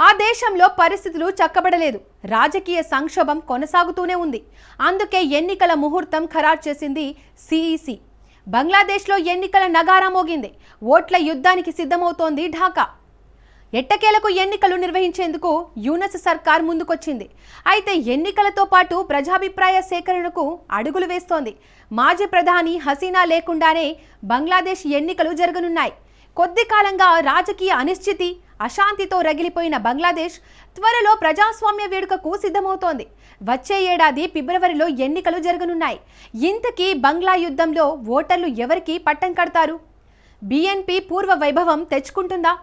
ఆ దేశంలో పరిస్థితులు చక్కబడలేదు. రాజకీయ సంక్షోభం కొనసాగుతూనే ఉంది. అందుకే ఎన్నికల ముహూర్తం ఖరారు చేసింది సిఈసి. బంగ్లాదేశ్లో ఎన్నికల నగారా మోగింది. ఓట్ల యుద్ధానికి సిద్ధమవుతోంది ఢాకా. ఎట్టకేలకు ఎన్నికలు నిర్వహించేందుకు యూనస్ సర్కార్ ముందుకొచ్చింది. అయితే ఎన్నికలతో పాటు ప్రజాభిప్రాయ సేకరణకు అడుగులు వేస్తోంది. మాజీ ప్రధాని హసీనా లేకుండానే బంగ్లాదేశ్ ఎన్నికలు జరగనున్నాయి. కొద్ది కాలంగా రాజకీయ అనిశ్చితి, అశాంతితో రగిలిపోయిన బంగ్లాదేశ్ త్వరలో ప్రజాస్వామ్య వేడుకకు సిద్ధమవుతోంది. వచ్చే ఏడాది ఫిబ్రవరిలో ఎన్నికలు జరగనున్నాయి. ఇంతకీ బంగ్లా యుద్ధంలో ఓటర్లు ఎవరికి పట్టం కడతారు? బీఎన్పీ పూర్వ వైభవం తెచ్చుకుంటుందా?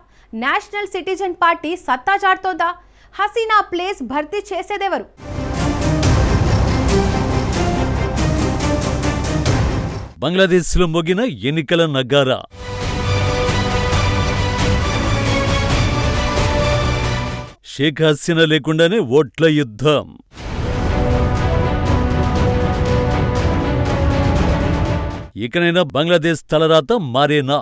నేషనల్ సిటిజన్ పార్టీ సత్తా చాటుతోందా? హసీనా ప్లేస్ భర్తీ చేసేదెవరు? బంగ్లాదేశ్లో మోగిన ఎన్నికల నగారా. షేక్ హసీనా లేకుండానే ఓట్ల యుద్ధం. ఇకనైనా బంగ్లాదేశ్ తలరాత మారేనా?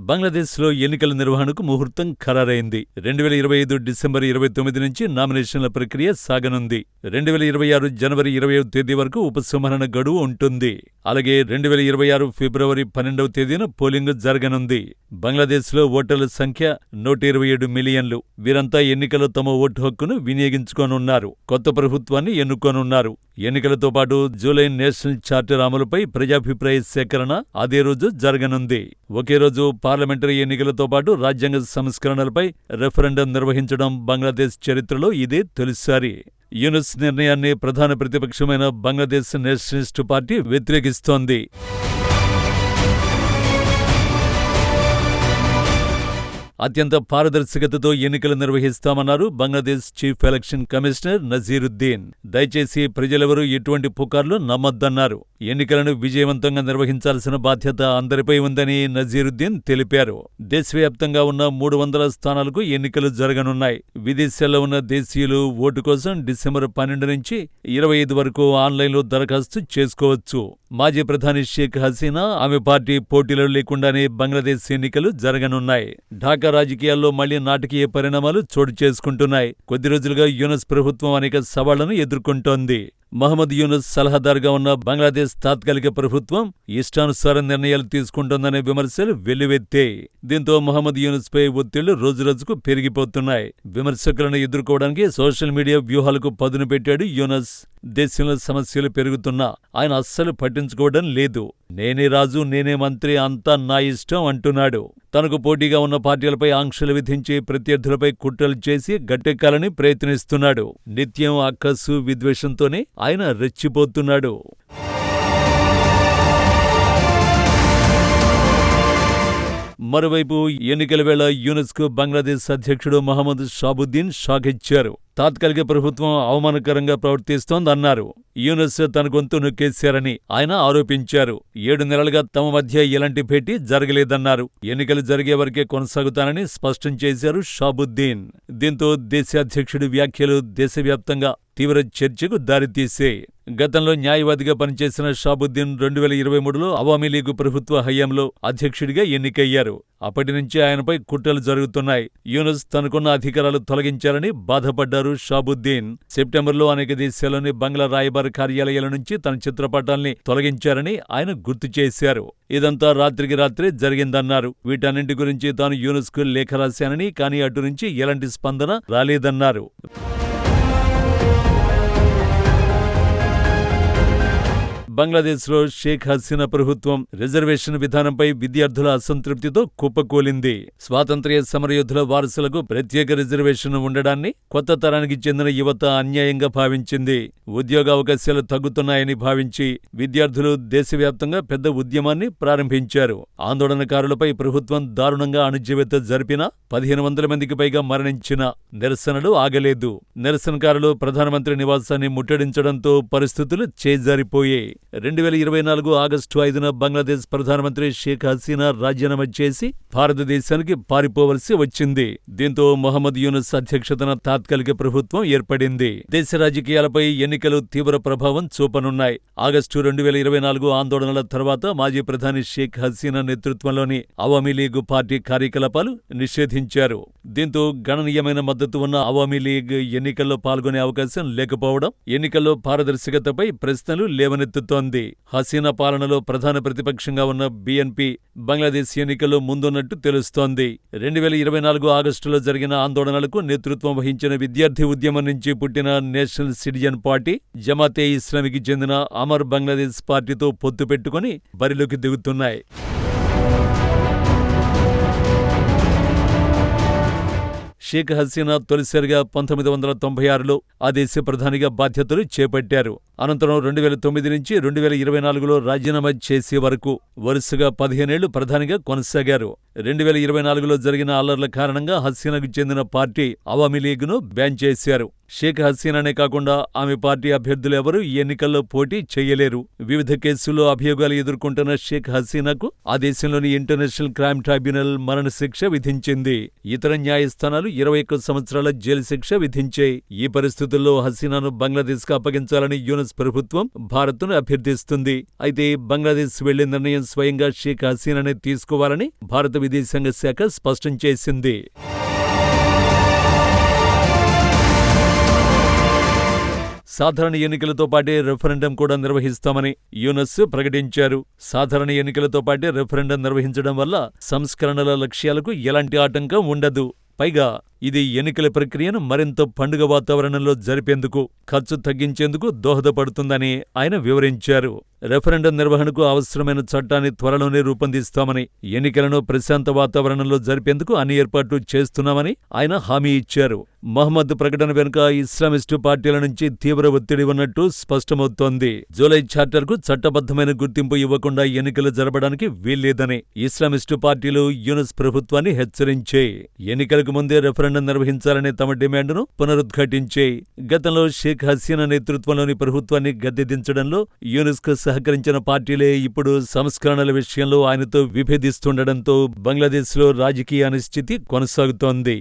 బంగ్లాదేశ్లో ఎన్నికల నిర్వహణకు ముహూర్తం ఖరారైంది. 2025 డిసెంబర్ 29 నుంచి నామినేషన్ల ప్రక్రియ సాగనుంది. 2026 జనవరి 20వ తేదీ వరకు ఉపసంహరణ గడువు ఉంటుంది. అలాగే 2026 ఫిబ్రవరి 12వ తేదీన పోలింగ్ జరగనుంది. బంగ్లాదేశ్లో ఓటర్ల సంఖ్య 127 మిలియన్లు. వీరంతా ఎన్నికల్లో తమ ఓటు హక్కును వినియోగించుకోనున్నారు. కొత్త ప్రభుత్వాన్ని ఎన్నుకోనున్నారు. ఎన్నికలతో పాటు జూలై నేషనల్ చార్టర్ అమలుపై ప్రజాభిప్రాయ సేకరణ అదే రోజు జరగనుంది. ఒకే రోజు పార్లమెంటరీ ఎన్నికలతో పాటు రాజ్యాంగ సంస్కరణలపై రెఫరెండం నిర్వహించడం బంగ్లాదేశ్ చరిత్రలో ఇదే తొలిసారి. యూనస్ నిర్ణయాన్ని ప్రధాన ప్రతిపక్షమైన బంగ్లాదేశ్ నేషనలిస్టు పార్టీ వ్యతిరేకిస్తోంది. అత్యంత పారదర్శకతతో ఎన్నికలు నిర్వహిస్తామన్నారు Bangladesh chief election commissioner Nasiruddin. దయచేసి ప్రజలెవరూ ఎటువంటి పుకార్లు నమ్మొద్దన్నారు. ఎన్నికలను విజయవంతంగా నిర్వహించాల్సిన బాధ్యత అందరిపై ఉందని నజీరుద్దీన్ తెలిపారు. దేశవ్యాప్తంగా ఉన్న 300 స్థానాలకు ఎన్నికలు జరగనున్నాయి. విదేశాల్లో ఉన్న దేశీయులు ఓటు కోసం డిసెంబర్ 12 నుంచి 25 వరకు ఆన్లైన్లో దరఖాస్తు చేసుకోవచ్చు. మాజీ ప్రధాని షేక్ హసీనా, ఆమె పార్టీ పోటీలో లేకుండానే బంగ్లాదేశ్ ఎన్నికలు జరగనున్నాయి. ఢాకా రాజకీయాల్లో మళ్లీ నాటకీయ పరిణామాలు చోటు చేసుకుంటున్నాయి. కొద్ది రోజులుగా యూనస్ ప్రభుత్వం అనేక సవాళ్లను ఎదుర్కొంటోంది. మహమ్మద్ యూనస్ సలహాదారుగా ఉన్న బంగ్లాదేశ్ తాత్కాలిక ప్రభుత్వం ఇష్టానుసార నిర్ణయాలు తీసుకుంటోందనే విమర్శలు వెల్లువెత్తాయి. దీంతో మహమ్మద్ యూనస్ పై ఒత్తిళ్లు రోజురోజుకు పెరిగిపోతున్నాయి. విమర్శకులను ఎదుర్కోవడానికి సోషల్ మీడియా వ్యూహాలకు పదును పెట్టాడు యూనస్. దేశంలో సమస్యలు పెరుగుతున్నా ఆయన అస్సలు పట్టించుకోవడం లేదు. నేనే రాజు, నేనే మంత్రి, అంతా నా ఇష్టం అంటున్నాడు. తనకు పోటీగా ఉన్న పార్టీలపై ఆంక్షలు విధించి ప్రత్యర్థులపై కుట్రలు చేసి గట్టెక్కాలని ప్రయత్నిస్తున్నాడు. నిత్యం అక్కసు, విద్వేషంతోనే ఆయన రెచ్చిపోతున్నాడు. మరోవైపు ఎన్నికల వేళ యూనస్కు బంగ్లాదేశ్ అధ్యక్షుడు మహమ్మద్ షాబుద్దీన్ షాక్ ఇచ్చారు. తాత్కాలిక ప్రభుత్వం అవమానకరంగా ప్రవర్తిస్తోందన్నారు. యూనస్ తన గొంతు నొక్కేశారని ఆయన ఆరోపించారు. 7 నెలలుగా తమ మధ్య ఎలాంటి భేటీ జరగలేదన్నారు. ఎన్నికలు జరిగే వరకే కొనసాగుతానని స్పష్టం చేశారు షాబుద్దీన్. దీంతో దేశాధ్యక్షుడి వ్యాఖ్యలు దేశవ్యాప్తంగా తీవ్ర చర్చకు దారితీశాయి. గతంలో న్యాయవాదిగా పనిచేసిన షాబుద్దీన్ 2023లో అవామీ లీగు ప్రభుత్వ హయాంలో అధ్యక్షుడిగా ఎన్నికయ్యారు. అప్పటి నుంచి ఆయనపై కుట్రలు జరుగుతున్నాయి. యూనస్ తనకున్న అధికారాలు తొలగించారని బాధపడ్డారు షాబుద్దీన్. సెప్టెంబర్లో అనేక దేశాల్లోని బంగ్లా రాయబార కార్యాలయాల నుంచి తన చిత్రపటాల్ని తొలగించారని ఆయన గుర్తు చేశారు. ఇదంతా రాత్రికి రాత్రే జరిగిందన్నారు. వీటన్నింటి గురించి తాను యూనస్కు లేఖ రాశానని, కానీ అటు నుంచి ఎలాంటి స్పందన రాలేదన్నారు. బంగ్లాదేశ్లో షేక్ హసీనా ప్రభుత్వం రిజర్వేషన్ విధానంపై విద్యార్థుల అసంతృప్తితో కుప్పకూలింది. స్వాతంత్ర్య సమరయోధుల వారసులకు ప్రత్యేక రిజర్వేషన్ ఉండడాన్ని కొత్త తరానికి చెందిన యువత అన్యాయంగా భావించింది. ఉద్యోగావకాశాలు తగ్గుతున్నాయని భావించి విద్యార్థులు దేశవ్యాప్తంగా పెద్ద ఉద్యమాన్ని ప్రారంభించారు. ఆందోళనకారులపై ప్రభుత్వం దారుణంగా అణచివేత జరిపినా 1500 మందికి పైగా మరణించిన నిరసనలు ఆగలేదు. నిరసనకారులు ప్రధానమంత్రి నివాసాన్ని ముట్టడించడంతో పరిస్థితులు చేజారిపోయాయి. 2024 ఆగస్టు 5న బంగ్లాదేశ్ ప్రధానమంత్రి షేక్ హసీనా రాజీనామా చేసి భారతదేశానికి పారిపోవలసి వచ్చింది. దీంతో మొహమ్మద్ యూనుస్ అధ్యక్షతన తాత్కాలిక ప్రభుత్వం ఏర్పడింది. దేశ రాజకీయాలపై ఎన్నికలు తీవ్ర ప్రభావం చూపనున్నాయి. ఆగస్టు 2024 ఆందోళనల తర్వాత మాజీ ప్రధాని షేక్ హసీనా నేతృత్వంలోని అవామీ లీగ్ పార్టీ కార్యకలాపాలు నిషేధించారు. దీంతో గణనీయమైన మద్దతు ఉన్న అవామీ లీగ్ ఎన్నికల్లో పాల్గొనే అవకాశం లేకపోవడం ఎన్నికల్లో పారదర్శకతపై ప్రశ్నలు లేవనెత్తుతోంది. హసీనా పాలనలో ప్రధాన ప్రతిపక్షంగా ఉన్న బీఎన్పీ బంగ్లాదేశ్ ఎన్నికల్లో ముందున్నట్టు తెలుస్తోంది. 2024 ఆగస్టులో జరిగిన ఆందోళనలకు నేతృత్వం వహించిన విద్యార్థి ఉద్యమం నుంచి పుట్టిన నేషనల్ సిటిజన్ పార్టీ, జమాతే ఇస్లామీకి చెందిన అమర్ బంగ్లాదేశ్ పార్టీతో పొత్తు పెట్టుకుని బరిలోకి దిగుతున్నాయి. షేక్ హసీనా తొలిసారిగా 1996లో ఆ దేశ ప్రధానిగా బాధ్యతలు చేపట్టారు. అనంతరం 2009 నుంచి 2024లో రాజీనామా చేసే వరకు వరుసగా 15 ఏళ్లు ప్రధానిగా కొనసాగారు. 2024లో జరిగిన అల్లర్ల కారణంగా హసీనాకు చెందిన పార్టీ అవామీ లీగ్ను బ్యాన్ చేశారు. షేక్ హసీనానే కాకుండా ఆమె పార్టీ అభ్యర్థులెవరూ ఈ ఎన్నికల్లో పోటీ చేయలేరు. వివిధ కేసుల్లో అభియోగాలు ఎదుర్కొంటున్న షేక్ హసీనాకు ఆ దేశంలోని ఇంటర్నేషనల్ క్రైమ్ ట్రైబ్యునల్ మరణశిక్ష విధించింది. ఇతర న్యాయస్థానాలు 21 సంవత్సరాల జైలు శిక్ష విధించాయి. ఈ పరిస్థితుల్లో హసీనాను బంగ్లాదేశ్కు అప్పగించాలని యూనుస్ ప్రభుత్వం భారత్ను అభ్యర్థిస్తుంది. అయితే బంగ్లాదేశ్ వెళ్లే నిర్ణయం స్వయంగా షేక్ హసీనానే తీసుకోవాలని భారత విదేశాంగ శాఖ స్పష్టం చేసింది. సాధారణ ఎన్నికలతో పాటే రెఫరెండం కూడా నిర్వహిస్తామని యూనుస్ ప్రకటించారు. సాధారణ ఎన్నికలతో పాటే రెఫరెండం నిర్వహించడం వల్ల సంస్కరణల లక్ష్యాలకు ఎలాంటి ఆటంకం ఉండదు. పైగా ఇది ఎన్నికల ప్రక్రియను మరింత పండుగ వాతావరణంలో జరిపేందుకు, ఖర్చు తగ్గించేందుకు దోహదపడుతుందని ఆయన వివరించారు. రెఫరెండం నిర్వహణకు అవసరమైన చట్టాన్ని త్వరలోనే రూపొందిస్తామని, ఎన్నికలను ప్రశాంత వాతావరణంలో జరిపేందుకు అన్ని ఏర్పాట్లు చేస్తున్నామని ఆయన హామీ ఇచ్చారు. మహమ్మద్ ప్రకటన వెనుక ఇస్లామిస్టు పార్టీల నుంచి తీవ్ర ఒత్తిడి ఉన్నట్టు స్పష్టమవుతోంది. జూలై చార్టర్కు చట్టబద్ధమైన గుర్తింపు ఇవ్వకుండా ఎన్నికలు జరపడానికి వీల్లేదని ఇస్లామిస్టు పార్టీలు యూనుస్ ప్రభుత్వాన్ని హెచ్చరించాయి. ఎన్నికలకు ముందే రెఫరెండం నిర్వహించాలనే తమ డిమాండ్ను పునరుద్ఘాటించాయి. గతంలో షేక్ హసీనా నేతృత్వంలోని ప్రభుత్వాన్ని గద్దెదించడంలో యూనుస్కు సహకరించిన పార్టీలే ఇప్పుడు సంస్కరణల విషయంలో ఆయనతో విభేదిస్తుండటంతో బంగ్లాదేశ్లో రాజకీయ అనిశ్చితి కొనసాగుతోంది.